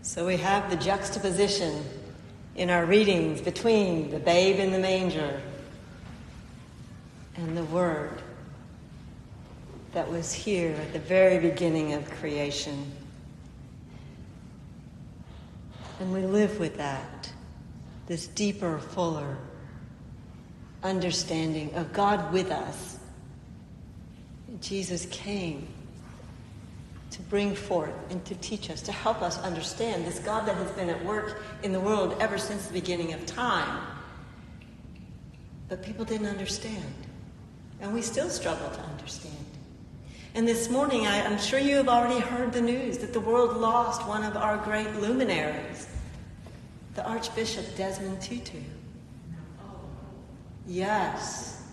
So we have the juxtaposition in our readings between the babe in the manger and the Word that was here at the very beginning of creation. And we live with that, this deeper, fuller understanding of God with us. And Jesus came to bring forth and to teach us, to help us understand this God that has been at work in the world ever since the beginning of time. But people didn't understand. And we still struggle to understand. And this morning, I'm sure you have already heard the news that the world lost one of our great luminaries, the Archbishop Desmond Tutu. Yes,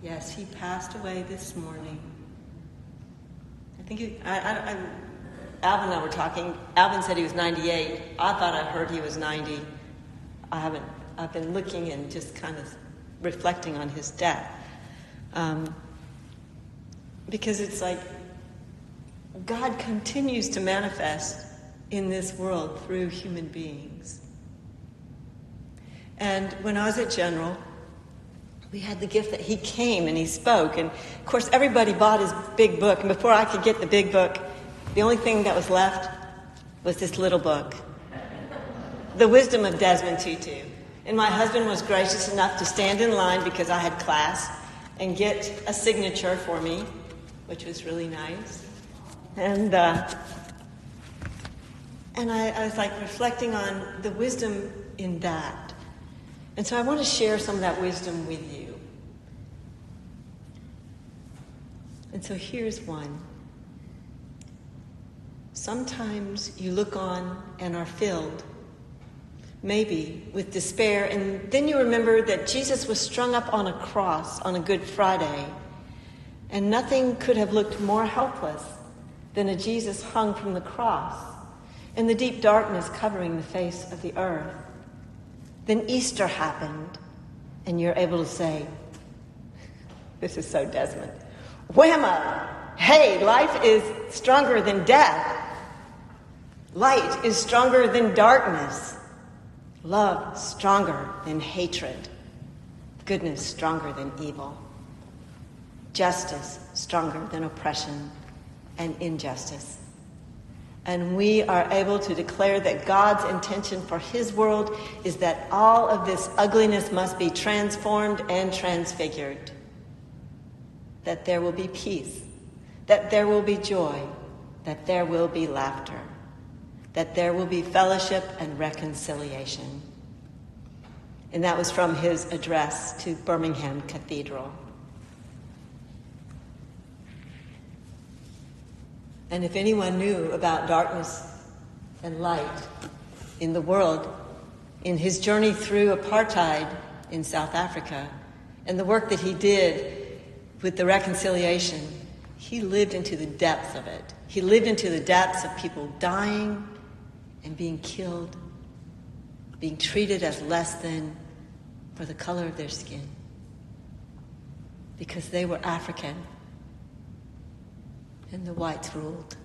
he passed away this morning. I think Alvin and I were talking. Alvin said he was 98. I thought I heard he was 90. I've been looking and just kind of reflecting on his death. Because it's like God continues to manifest in this world through human beings. And when I was at General, we had the gift that he came and he spoke. And of course, everybody bought his big book. And before I could get the big book, the only thing that was left was this little book, The Wisdom of Desmond Tutu. And my husband was gracious enough to stand in line because I had class and get a signature for me, which was really nice. And I was like reflecting on the wisdom in that. And so I want to share some of that wisdom with you. And so here's one. Sometimes you look on and are filled, maybe with despair, and then you remember that Jesus was strung up on a cross on a Good Friday, and nothing could have looked more helpless than a Jesus hung from the cross in the deep darkness covering the face of the earth. Then Easter happened, and you're able to say, this is so Desmond, whammo! Hey, life is stronger than death. Light is stronger than darkness. Love stronger than hatred. Goodness stronger than evil. Justice stronger than oppression and injustice. And we are able to declare that God's intention for his world is that all of this ugliness must be transformed and transfigured. That there will be peace, that there will be joy, that there will be laughter, that there will be fellowship and reconciliation. And that was from his address to Birmingham Cathedral. And if anyone knew about darkness and light in the world, in his journey through apartheid in South Africa, and the work that he did with the reconciliation, he lived into the depths of it. He lived into the depths of people dying and being killed, being treated as less than for the color of their skin, because they were African. And the whites ruled.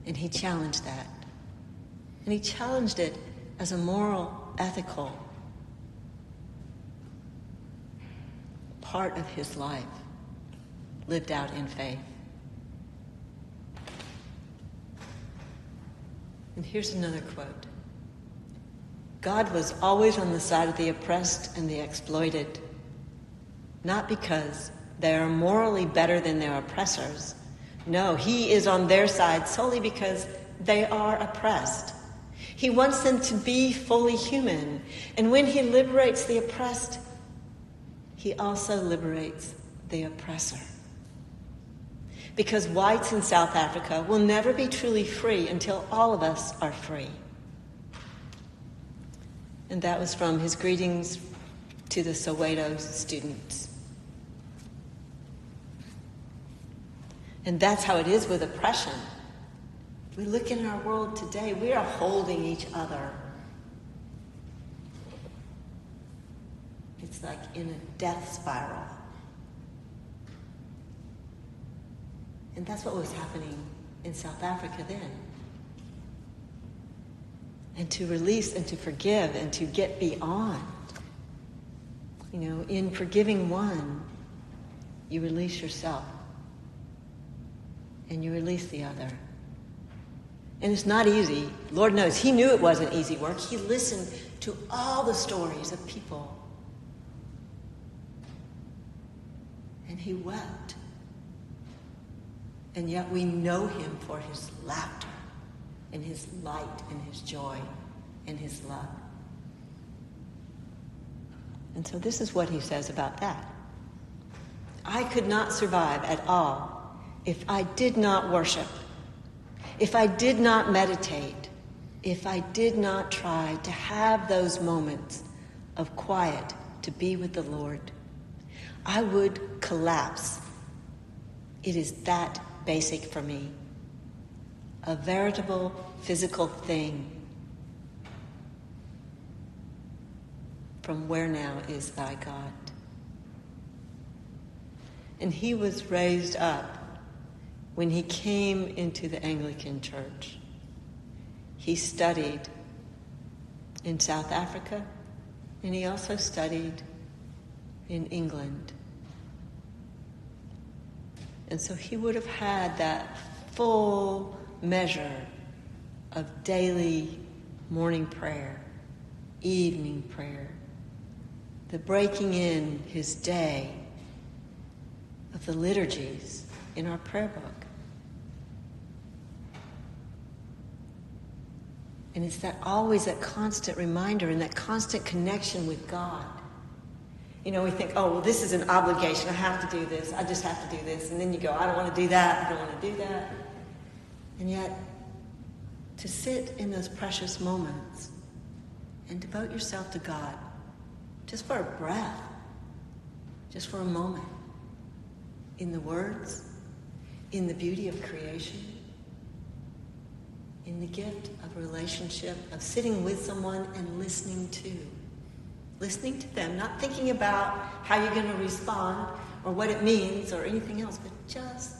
And he challenged that. And he challenged it as a moral, ethical part of his life, lived out in faith. And here's another quote. God was always on the side of the oppressed and the exploited, not because they are morally better than their oppressors. No, he is on their side solely because they are oppressed. He wants them to be fully human. And when he liberates the oppressed, he also liberates the oppressor. Because whites in South Africa will never be truly free until all of us are free. And that was from his greetings to the Soweto students. And that's how it is with oppression. We look in our world today, we are holding each other. It's like in a death spiral. And that's what was happening in South Africa then. and to release and to forgive and to get beyond. In forgiving one, you release yourself and you release the other. And it's not easy. Lord knows, he knew it wasn't easy work. He listened to all the stories of people. And he wept. And yet we know him for his laughter and his light and his joy and his love. And so this is what he says about that. I could not survive at all if I did not worship, if I did not meditate, if I did not try to have those moments of quiet to be with the Lord. I would collapse. It is that basic for me. A veritable physical thing. From where now is thy God? And he was raised up when he came into the Anglican Church. He studied in South Africa, and he also studied in England. And so he would have had that full measure of daily morning prayer, evening prayer, the breaking in his day of the liturgies in our prayer book. And it's always that constant reminder and that constant connection with God. We think, oh, well, this is an obligation. I have to do this. I just have to do this. And then you go, I don't want to do that. I don't want to do that. And yet, to sit in those precious moments and devote yourself to God, just for a breath, just for a moment, in the words, in the beauty of creation, in the gift of relationship, of sitting with someone and listening to them, not thinking about how you're going to respond or what it means or anything else, but just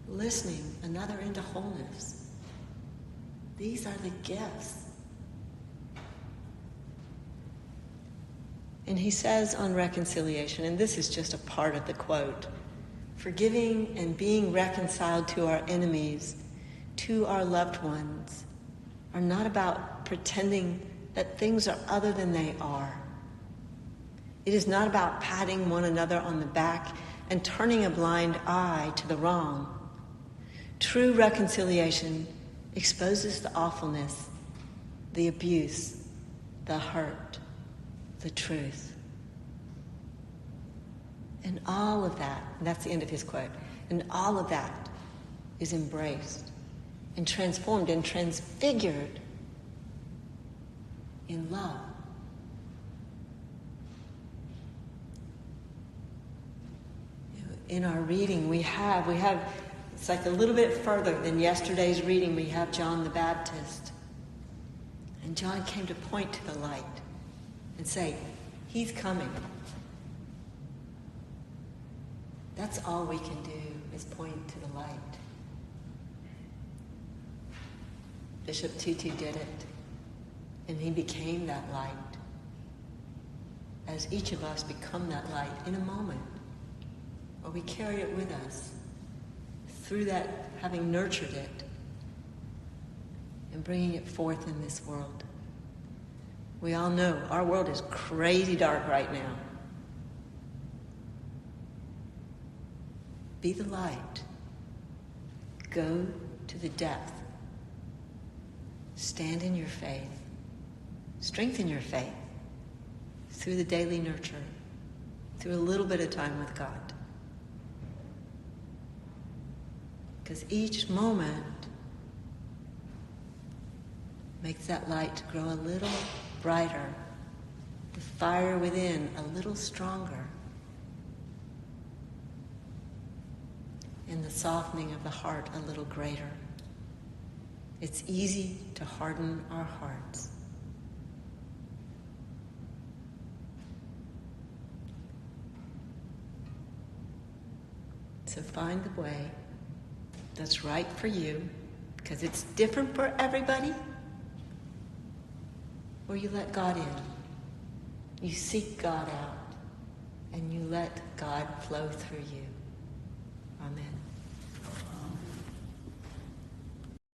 listening another into wholeness. These are the gifts. And he says on reconciliation, and this is just a part of the quote, forgiving and being reconciled to our enemies, to our loved ones, are not about pretending that things are other than they are. It is not about patting one another on the back and turning a blind eye to the wrong. True reconciliation exposes the awfulness, the abuse, the hurt, the truth. And all of that, and that's the end of his quote, and all of that is embraced and transformed and transfigured in love. In our reading, we have, it's like a little bit further than yesterday's reading, we have John the Baptist. And John came to point to the light and say, he's coming. That's all we can do, is point to the light. Bishop Tutu did it, and he became that light. As each of us become that light in a moment, or we carry it with us, through that having nurtured it, and bringing it forth in this world. We all know our world is crazy dark right now. Be the light. Go to the depth. Stand in your faith. Strengthen your faith through the daily nurture, through a little bit of time with God. Because each moment makes that light grow a little brighter, the fire within a little stronger, and the softening of the heart a little greater. It's easy to harden our hearts. So find the way that's right for you, because it's different for everybody. or you let God in. You seek God out, and you let God flow through you. Amen.